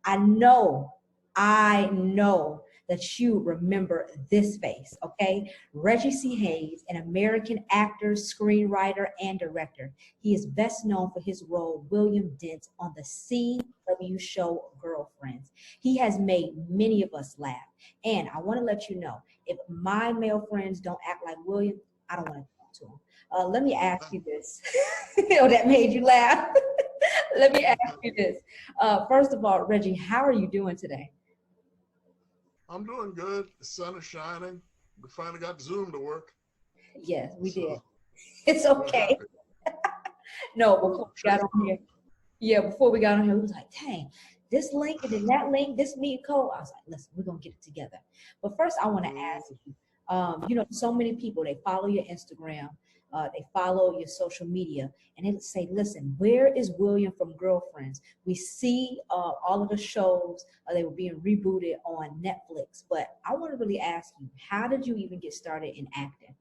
I know that you remember this face, okay? Reggie Hayes, an American actor, screenwriter, and director. He is best known for his role, William Dent, on the CW show Girlfriends. He has made many of us laugh. And I want to let you know, if my male friends don't act like William, I don't want to talk to him. Let me ask you this. Oh, that made you laugh. Let me ask you this. First of all, Reggie, how are you doing today? I'm doing good. The sun is shining. We finally got Zoom to work. Yes, we did. It's okay. No, before we got on here, we was like, dang, this link and then that link, this meet code. I was like, listen, we're gonna get it together. But first, I want to ask you, so many people, they follow your Instagram, they follow your social media, and they say, listen, where is William from Girlfriends? We see all of the shows, they were being rebooted on Netflix, but I want to really ask you, how did you even get started in acting?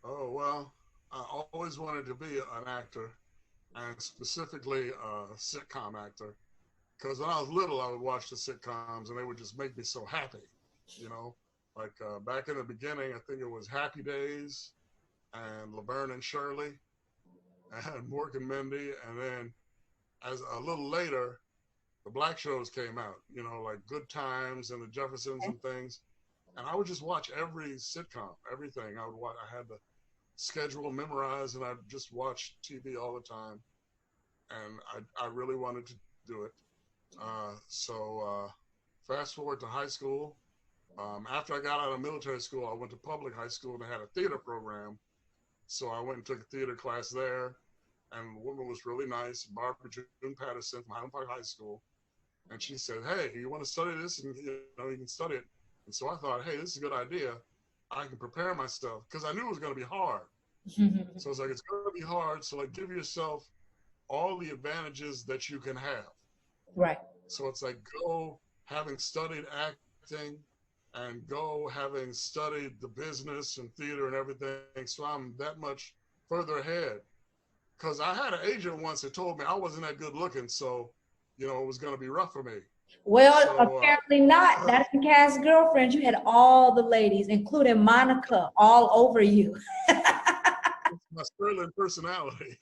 Oh, well, I always wanted to be an actor, and specifically a sitcom actor, because when I was little, I would watch the sitcoms, and they would just make me so happy, Like back in the beginning, I think it was Happy Days and Laverne and Shirley and Mork and Mindy. And then as a little later, the black shows came out, like Good Times and the Jeffersons and things. And I would just watch every sitcom, everything. I would watch. I had the schedule memorized, and I'd just watch TV all the time. And I really wanted to do it. So fast forward to high school. After I got out of military school, I went to public high school and they had a theater program. So I went and took a theater class there. And the woman was really nice, Barbara June Patterson from Highland Park High School. And she said, hey, you want to study this? And you can study it. And so I thought, hey, this is a good idea. I can prepare myself because I knew it was going to be hard. So it's like, it's going to be hard. So like, give yourself all the advantages that you can have. Right. So it's like, go having studied acting, and go having studied the business and theater and everything. So I'm that much further ahead. Because I had an agent once that told me I wasn't that good looking, so, it was going to be rough for me. Well, so, apparently not. That's the cast Girlfriends. You had all the ladies, including Monica, all over you. My sterling personality.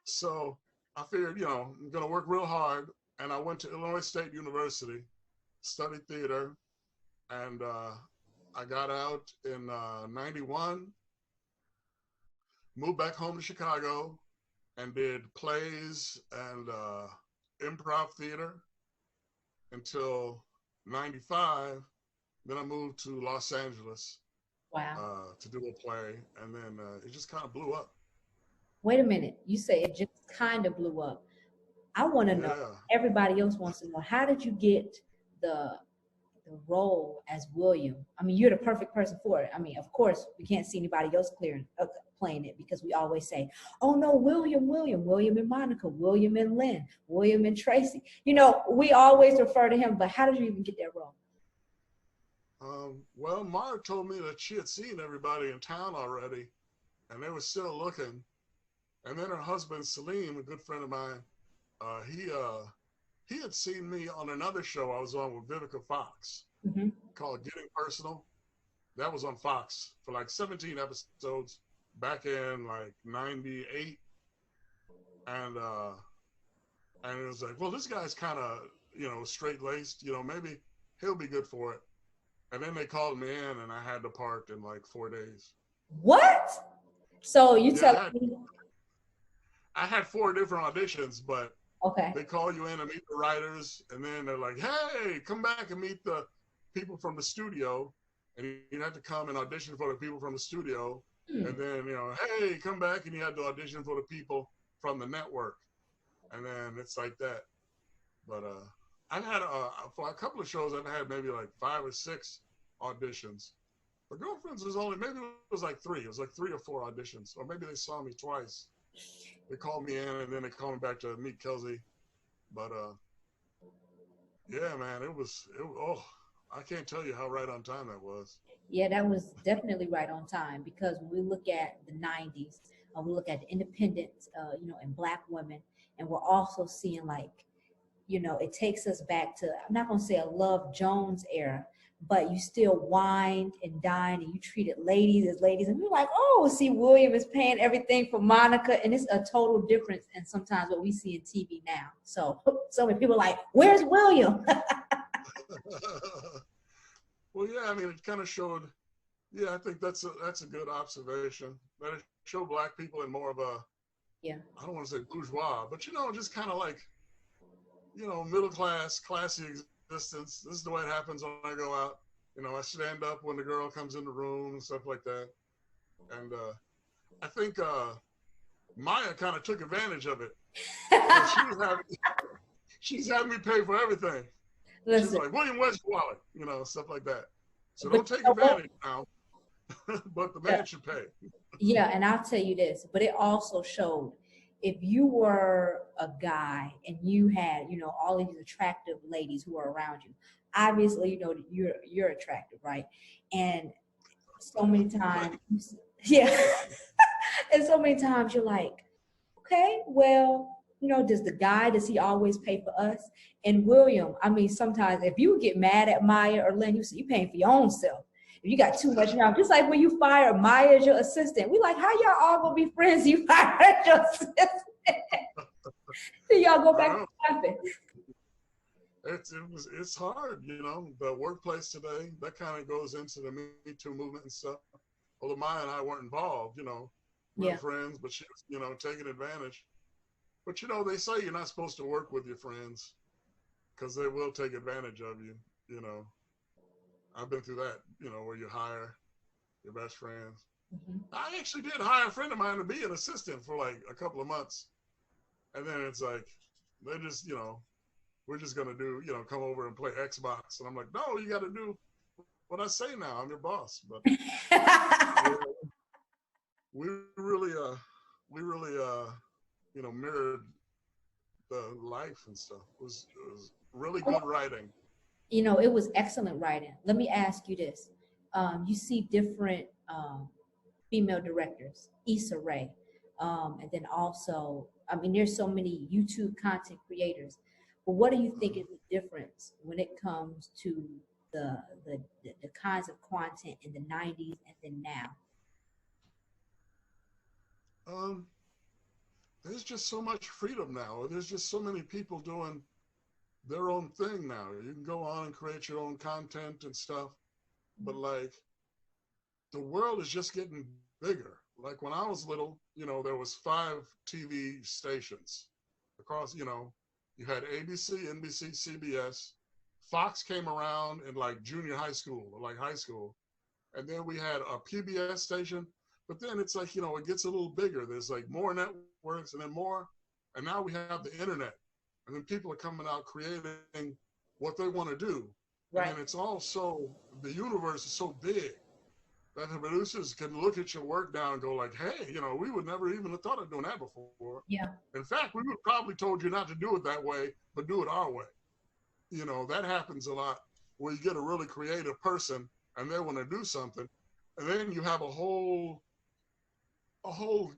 So I figured, I'm going to work real hard. And I went to Illinois State University, studied theater, and I got out in 91, moved back home to Chicago, and did plays and improv theater until 95. Then I moved to Los Angeles. Wow. To do a play, and then it just kind of blew up. Wait a minute. You say it just kind of blew up. I want to know, everybody else wants to know, how did you get the role as William? I mean, you're the perfect person for it. I mean, of course, we can't see anybody else playing it because we always say, oh no, William and Monica, William and Lynn, William and Tracy. We always refer to him, but how did you even get that role? Well, Mara told me that she had seen everybody in town already, and they were still looking. And then her husband, Salim, a good friend of mine, he had seen me on another show I was on with Vivica Fox called Getting Personal. That was on Fox for like 17 episodes back in like 98. And it was like, well, this guy's kind of, straight-laced, maybe he'll be good for it. And then they called me in, and I had the part in like 4 days. What? So you tell me? I had 4 different auditions, but okay, they call you in and meet the writers, and then they're like, hey, come back and meet the people from the studio. And you have to come and audition for the people from the studio. And then, hey, come back, and you had to audition for the people from the network. And then it's like that. But I've had, for a couple of shows, I've had maybe like 5 or 6 auditions. But Girlfriends was only, maybe it was like 3. It was like 3 or 4 auditions. Or maybe they saw me twice. They called me in, and then they called me back to meet Kelsey. But yeah, man, I can't tell you how right on time that was. Yeah, that was definitely right on time, because when we look at the 90s, we look at the independence, and Black women, and we're also seeing like you know, it takes us back to, I'm not going to say a Love Jones era, but you still wined and dined and you treated ladies as ladies. And we're like, oh, see, William is paying everything for Monica. And it's a total difference in sometimes what we see in TV now. So many people are like, where's William? Well, yeah, I mean, it kind of showed, yeah, I think that's a good observation. That it showed Black people in more of a, yeah, I don't want to say bourgeois, but, you know, just kind of like, you know, middle class, classy existence. This is the way it happens when I go out. You know, I stand up when the girl comes in the room and stuff like that. And I think Maya kind of took advantage of it. She's having me pay for everything. listen, She's like, William, where's your wallet? You know, stuff like that. So don't take advantage now, but the man should pay. Yeah, and I'll tell you this, but it also showed if you were a guy and you had, you know, all of these attractive ladies who are around you, obviously, you know, you're attractive, right? And so many times, yeah, and so many times you're like, okay, well, you know, does he always pay for us? And William, I mean, sometimes if you get mad at Maya or Lynn, you say you paying for your own self. If you got too much now, just like when you fire Maya as your assistant, we like, how y'all all gonna be friends? You fired your assistant. Then y'all go back to traffic. It's hard, you know. The workplace today, that kind of goes into the Me Too movement and stuff. Although Maya and I weren't involved, you know, we were friends, but she was, you know, taking advantage. But you know, they say you're not supposed to work with your friends because they will take advantage of you. You know, I've been through that. You know, where you hire your best friends. Mm-hmm. I actually did hire a friend of mine to be an assistant for like a couple of months, and then it's like they just, you know, we're just gonna do, you know, come over and play Xbox, and I'm like, no, you got to do what I say now. I'm your boss, but we really, you know, mirrored the life and stuff. It was really good writing. You know, it was excellent writing. Let me ask you this. You see different female directors, Issa Rae, and then also, I mean, there's so many YouTube content creators. But what do you think is the difference when it comes to the kinds of content in the 90s and then now? There's just so much freedom now. There's just so many people doing their own thing now. You can go on and create your own content and stuff, but like the world is just getting bigger. Like when I was little, you know, there was 5 TV stations across, you know, you had ABC, NBC, CBS. Fox came around in like junior high school or like high school. And then we had a PBS station. But then it's like, you know, it gets a little bigger. There's like more networks and then more. And now we have the internet. And then people are coming out creating what they want to do. Right. And it's all so, the universe is so big that the producers can look at your work now and go like, hey, you know, we would never even have thought of doing that before. Yeah. In fact, we would probably told you not to do it that way, but do it our way. You know, that happens a lot where you get a really creative person and they want to do something. And then you have a whole,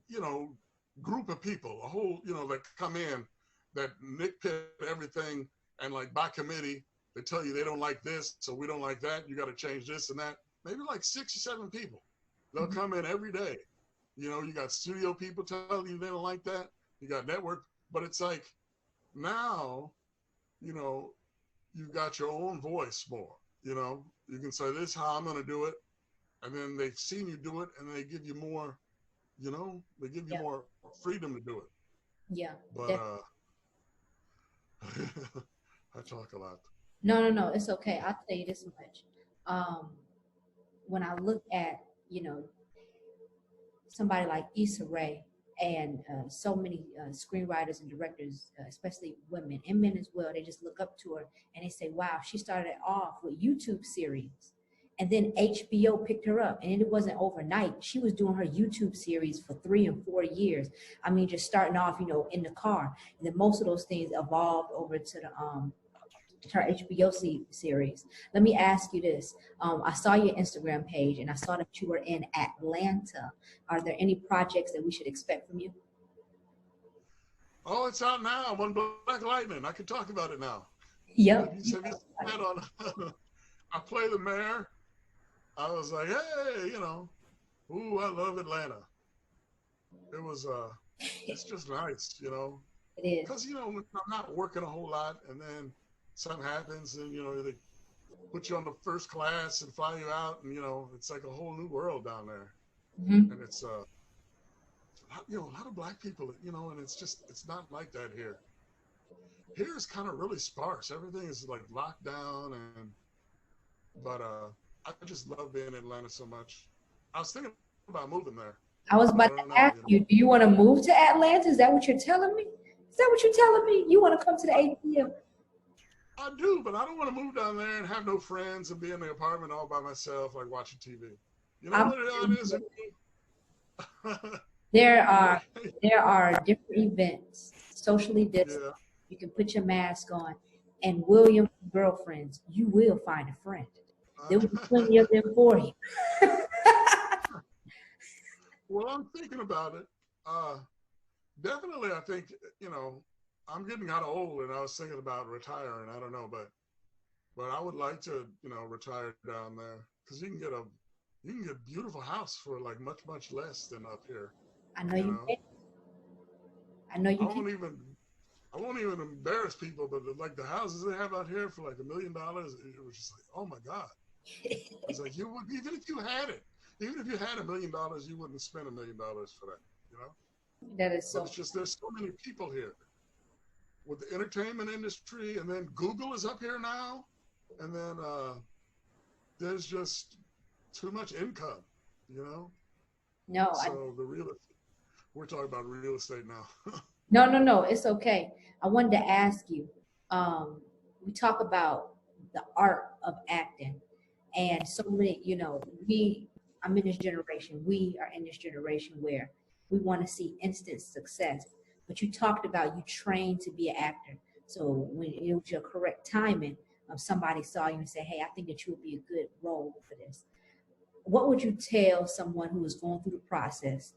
you know, group of people, a whole, you know, that come in that nitpick everything and like by committee, they tell you they don't like this, so we don't like that. You got to change this and that. Maybe like 6 or 7 people. They'll come in every day. You know, you got studio people telling you they don't like that. You got network, but it's like now, you know, you've got your own voice more. You know, you can say this is how I'm going to do it, and then they've seen you do it, and they give you more. You know, they give you more freedom to do it. Yeah. But I talk a lot. No, it's okay. I'll tell you this much. When I look at, you know, somebody like Issa Rae and so many screenwriters and directors, especially women and men as well, they just look up to her and they say, wow, she started off with YouTube series. And then HBO picked her up, and it wasn't overnight. She was doing her YouTube series for 3 and 4 years. I mean, just starting off, you know, in the car. And then most of those things evolved over to the her HBO series. Let me ask you this. I saw your Instagram page, and I saw that you were in Atlanta. Are there any projects that we should expect from you? Oh, it's out now. I'm on Black Lightning. I can talk about it now. Yep. Have you seen that on? I play the mayor. I was like, hey, you know, ooh, I love Atlanta. It was, it's just nice, you know, It is. because, you know, I'm not working a whole lot, and then something happens, and, you know, they put you on the first class and fly you out, and, you know, it's like a whole new world down there. Mm-hmm. And it's, you know, a lot of Black people, you know, and it's just, it's not like that here. Here is kind of really sparse. Everything is like locked down, but I just love being in Atlanta so much. I was thinking about moving there. I was about to ask you, do you want to move to Atlanta? Is that what you're telling me? Is that what you're telling me? You want to come to the ATM? I do, but I don't want to move down there and have no friends and be in the apartment all by myself, like watching TV. You know what it is? There are different events, socially distant. Yeah. You can put your mask on, and William girlfriends, you will find a friend. There will be plenty of them for you. Well, I'm thinking about it. Definitely, I think, you know, I'm getting kind of old, and I was thinking about retiring. I don't know, but I would like to, you know, retire down there, because you can get a beautiful house for like much less than up here. I know you can. I know you can. I won't even embarrass people, but like the houses they have out here for like $1 million, it was just like, oh my God. It's like, you would, even if you had $1 million, you wouldn't spend $1 million for that, you know? That is so. But it's just, there's so many people here with the entertainment industry, and then Google is up here now, and then there's just too much income, you know? No. So we're talking about real estate now. No, it's okay. I wanted to ask you, we talk about the art of acting, and so many, you know, I'm in this generation, we are in this generation where we want to see instant success, but you talked about you trained to be an actor. So when it was your correct timing, somebody saw you and said, hey, I think that you would be a good role for this. What would you tell someone who is going through the process?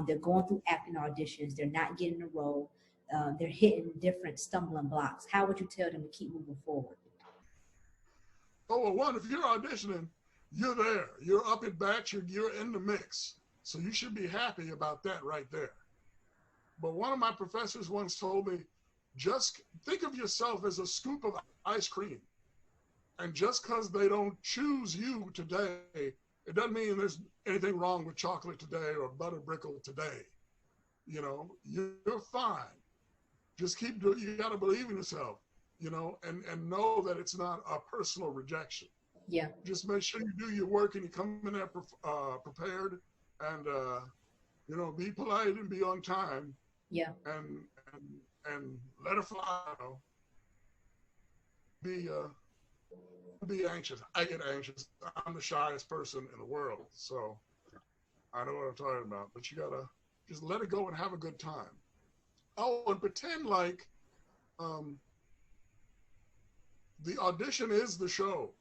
They're going through acting auditions, they're not getting a role, they're hitting different stumbling blocks. How would you tell them to keep moving forward? Oh, well, one, if you're auditioning, you're there. You're up at bat, you're in the mix. So you should be happy about that right there. But one of my professors once told me, just think of yourself as a scoop of ice cream. And just because they don't choose you today, it doesn't mean there's anything wrong with chocolate today or butter brickle today. You know, you're fine. Just keep doing, you got to believe in yourself, you know, and know that it's not a personal rejection. Yeah. Just make sure you do your work and you come in there prepared, and, you know, be polite and be on time. Yeah. And let it fly. You know? Be anxious. I get anxious. I'm the shyest person in the world, so I know what I'm talking about. But you gotta just let it go and have a good time. Oh, and pretend like the audition is the show.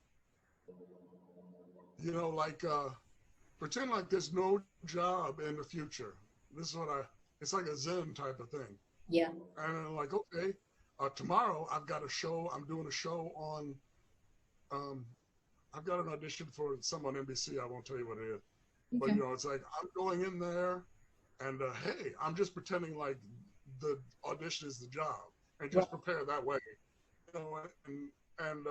You know, like pretend like there's no job in the future. This is what it's like a Zen type of thing. Yeah. And I'm like, okay, tomorrow I've got a show. I'm doing a show on. I've got an audition for some on NBC. I won't tell you what it is. Okay. But, you know, it's like I'm going in there and, hey, I'm just pretending like the audition is the job, and just prepare that way. You know, and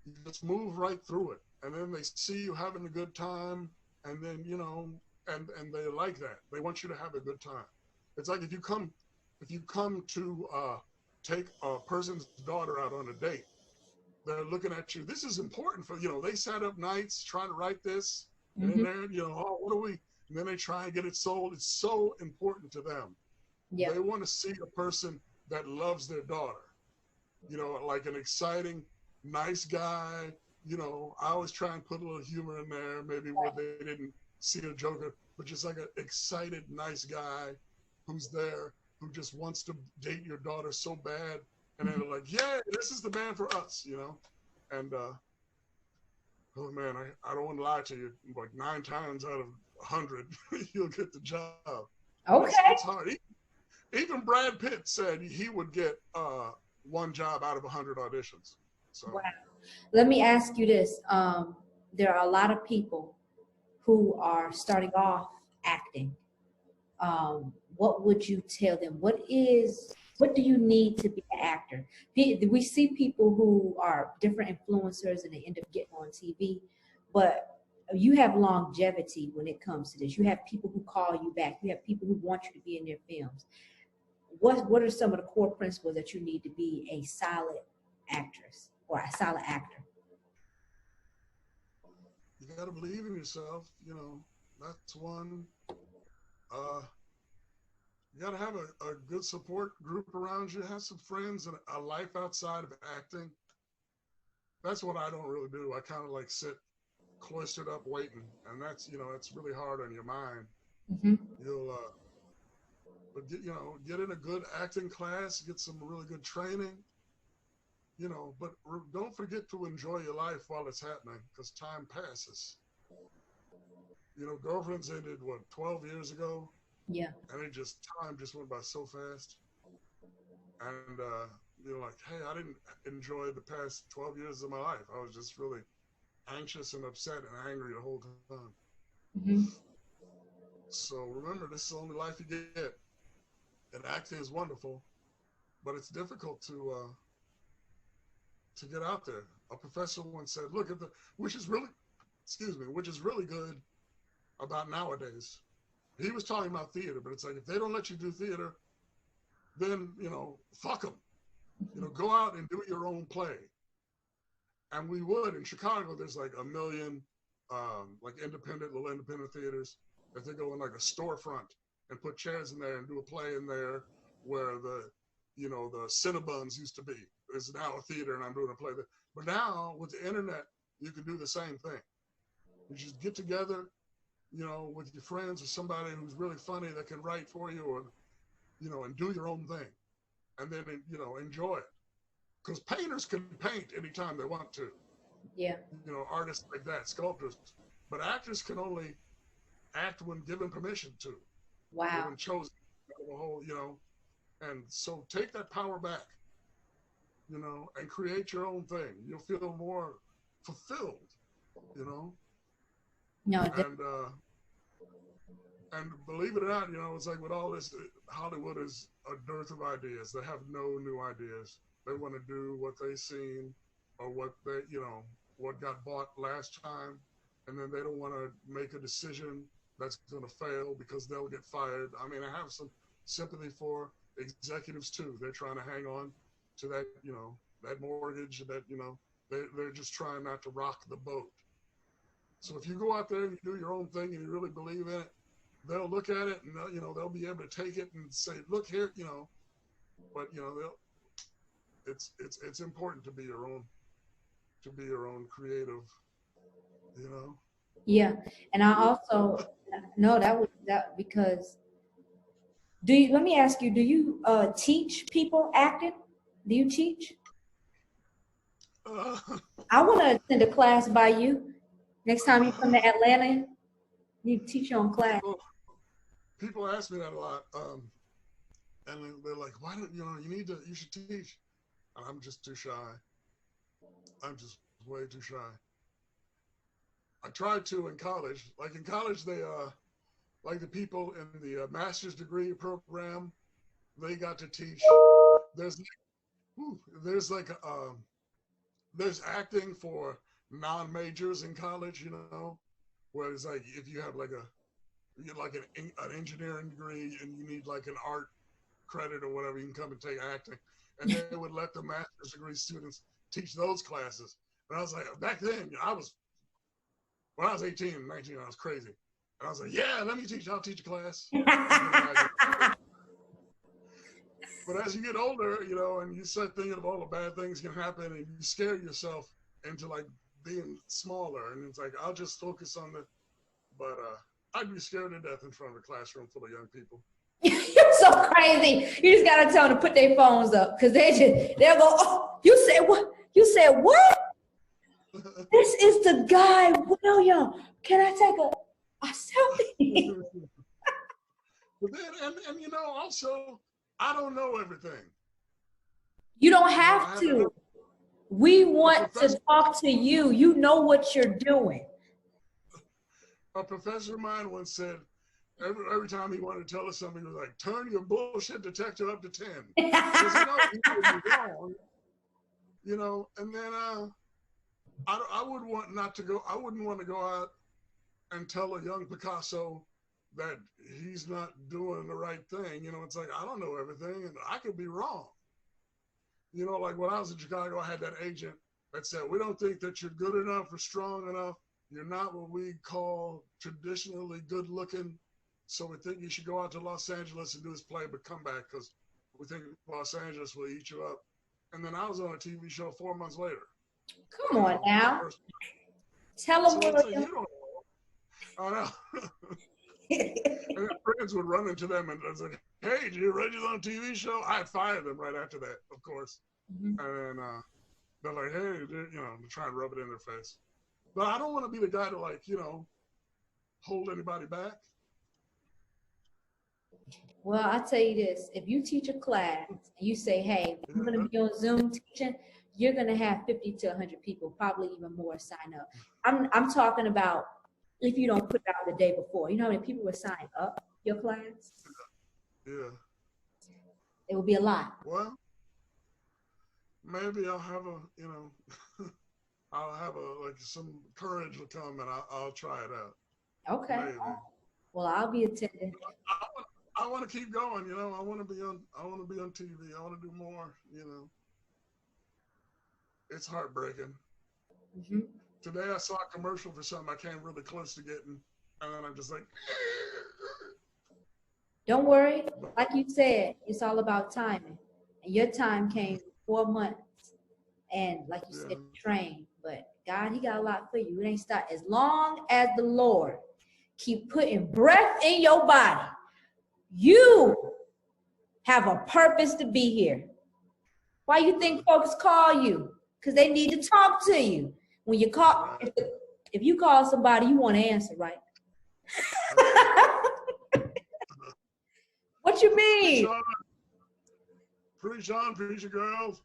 you just move right through it. And then they see you having a good time, and then, you know, and they like that. They want you to have a good time. It's like if you come to take a person's daughter out on a date, they're looking at you. This is important for, you know, they sat up nights trying to write this, and then they're, you know, oh, what do we, and then they try and get it sold. It's so important to them. Yeah. They want to see a person that loves their daughter, you know, like an exciting, nice guy. You know, I always try and put a little humor in there, maybe where they didn't see a joker, but just like an excited, nice guy who's there, who just wants to date your daughter so bad. And then they're like, yeah, this is the man for us, you know? And, oh man, I don't want to lie to you. Like 9 times out of 100, you'll get the job. Okay. It's hard. Even Brad Pitt said he would get one job out of 100 auditions. So. Wow. Let me ask you this. There are a lot of people who are starting off acting. What would you tell them? What do you need to be an actor? We see people who are different influencers and they end up getting on TV, but you have longevity when it comes to this. You have people who call you back. You have people who want you to be in their films. What are some of the core principles that you need to be a solid actress or a solid actor? You got to believe in yourself. You know, that's one. You got to have a good support group around you. Have some friends and a life outside of acting. That's what I don't really do. I kind of like sit cloistered up waiting, and that's, you know, it's really hard on your mind. Mm-hmm. You'll but get in a good acting class, get some really good training, you know, but don't forget to enjoy your life while it's happening, because time passes. You know, Girlfriends ended 12 years ago. Yeah. And time just went by so fast. And you're like, hey, I didn't enjoy the past 12 years of my life. I was just really anxious and upset and angry the whole time. Mm-hmm. So remember, this is the only life you get. And acting is wonderful, but it's difficult to get out there. A professor once said, look at which is really good about nowadays. He was talking about theater, but it's like, if they don't let you do theater, then, you know, fuck them. You know, go out and do your own play. And we would. In Chicago, there's like 1 million like little independent theaters that they go in like a storefront and put chairs in there and do a play in there, where the Cinnabons used to be. There's now a theater and I'm doing a play there. But now with the internet, you can do the same thing. You just get together, you know, with your friends or somebody who's really funny that can write for you, or, you know, and do your own thing, and then, you know, enjoy it. Because painters can paint anytime they want to. Yeah. You know, artists like that, sculptors. But actors can only act when given permission to. Wow. When chosen, the whole, you know, and so take that power back, you know, and create your own thing. You'll feel more fulfilled, you know. No. And believe it or not, you know, it's like with all this, Hollywood is a dearth of ideas. They have no new ideas. They want to do what they've seen, or what they, you know, what got bought last time, and then they don't want to make a decision that's going to fail because they'll get fired. I mean, I have some sympathy for executives too. They're trying to hang on to that, you know, that mortgage, that, you know, they're just trying not to rock the boat. So if you go out there and you do your own thing and you really believe in it, they'll look at it and they'll be able to take it and say, look here, you know. But you know, it's important to be your own creative, you know. Yeah, and I also know that because let me ask you, do you teach people acting? Do you teach? I want to attend a class by you next time you come to Atlanta. You teach your own class. People ask me that a lot, and they're like, "Why don't you should teach?" And I'm just too shy. I'm just way too shy. I tried to in college. Like in college, they like the people in the master's degree program, they got to teach. There's acting for non-majors in college, you know, where it's like if you have like an engineering degree and you need like an art credit or whatever, you can come and take acting. And they would let the master's degree students teach those classes. And I was like, back then, when I was 18 and 19, I was crazy. And I was like, yeah, let me teach. I'll teach a class. But as you get older, you know, and you start thinking of all the bad things can happen, and you scare yourself into like being smaller. And it's like, I'll just focus on but I'd be scared to death in front of a classroom full of young people. You're so crazy. You just gotta tell them to put their phones up, because they'll go, oh, you said what? You said what? This is the guy, William. Can I take a selfie? But then, and you know, also, I don't know everything. You don't have to. We want to talk to you. You know what you're doing. A professor of mine once said, every time he wanted to tell us something, he was like, turn your bullshit detector up to 10. Because he would be wrong. You know, and then I wouldn't want to go out and tell a young Picasso that he's not doing the right thing. You know, it's like, I don't know everything and I could be wrong. You know, like when I was in Chicago, I had that agent that said, we don't think that you're good enough or strong enough. You're not what we call traditionally good looking. So we think you should go out to Los Angeles and do this play, but come back because we think Los Angeles will eat you up. And then I was on a TV show 4 months later. Come on now. Tell them what you don't know. I know. And then friends would run into them and I was like, hey, did you Reggie's on a TV show? I fired them right after that, of course. Mm-hmm. And then they're like, hey, you know, try and rub it in their face. But I don't want to be the guy to, like, you know, hold anybody back. Well, I'll tell you this. If you teach a class and you say, hey, I'm going to be on Zoom teaching, you're going to have 50 to 100 people, probably even more, sign up. I'm talking about if you don't put it out the day before. You know how many people would sign up your class? Yeah. It would be a lot. Well, maybe I'll have a, you know, I'll have like some courage will come and I'll try it out. Okay. Maybe. Well, I'll be attending. I want to keep going, you know. I want to be on TV. I want to do more, you know. It's heartbreaking. Mm-hmm. Today I saw a commercial for something I came really close to getting, and then I'm just like. Don't worry. Like you said, it's all about timing. And your time came 4 months. And like you said, train. But God, he got a lot for you. It ain't stop. As long as the Lord keep putting breath in your body, you have a purpose to be here. Why you think folks call you? Because they need to talk to you. When you call, if you call somebody, you want to answer, right? What you mean? Preach on, preach girls.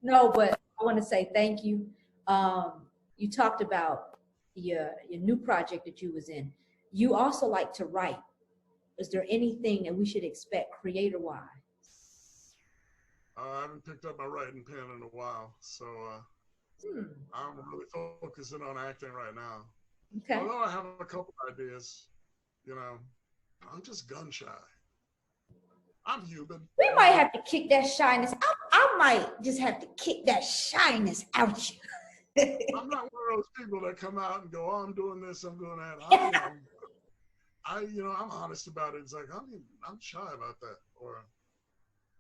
No, but I want to say thank you. You talked about your new project that you was in. You also like to write. Is there anything that we should expect creator-wise? I haven't picked up my writing pen in a while, so I'm really focusing on acting right now. Okay. Although I have a couple ideas, you know, I'm just gun shy. I'm human. We might have to kick that shyness. I might just have to kick that shyness out you. I'm not one of those people that come out and go, oh, I'm doing this, I'm doing that. I'm honest about it. It's like, I'm shy about that.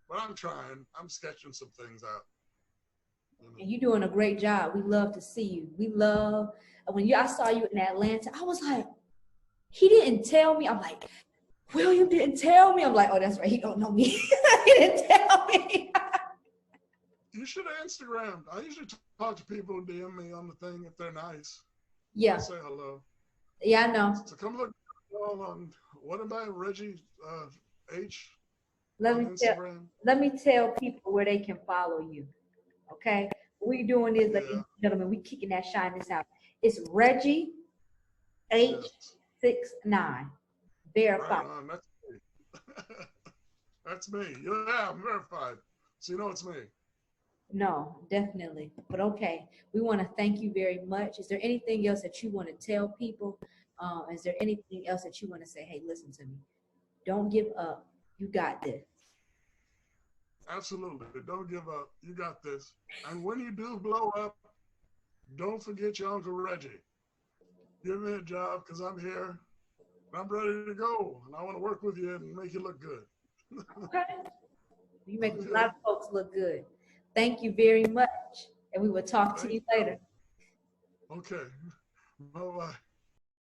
But I'm trying. I'm sketching some things out. And you're doing a great job. We love to see you. We love, when I saw you in Atlanta, I was like, he didn't tell me. I'm like, William didn't tell me. I'm like, oh, that's right. He don't know me. He didn't tell me. You should have Instagram. I usually talk to people who DM me on the thing if they're nice. Yeah. I say hello. Yeah, I know. So come look on, what am I, Reggie H? Let me tell people where they can follow you. Okay? What we doing is, ladies and gentlemen, we kicking that shyness out. It's Reggie H69. Verified. Right, that's me. That's me. Yeah, I'm verified. So you know it's me. No, definitely. But okay, we want to thank you very much. Is there anything else that you want to tell people? Is there anything else that you want to say? Hey, listen to me. Don't give up. You got this. Absolutely. Don't give up. You got this. And when you do blow up, don't forget your Uncle Reggie. Give me a job because I'm here. I'm ready to go. And I want to work with you and make you look good. Okay. You make a lot of folks look good. Thank you very much. And we will talk to you later. Okay. Bye-bye.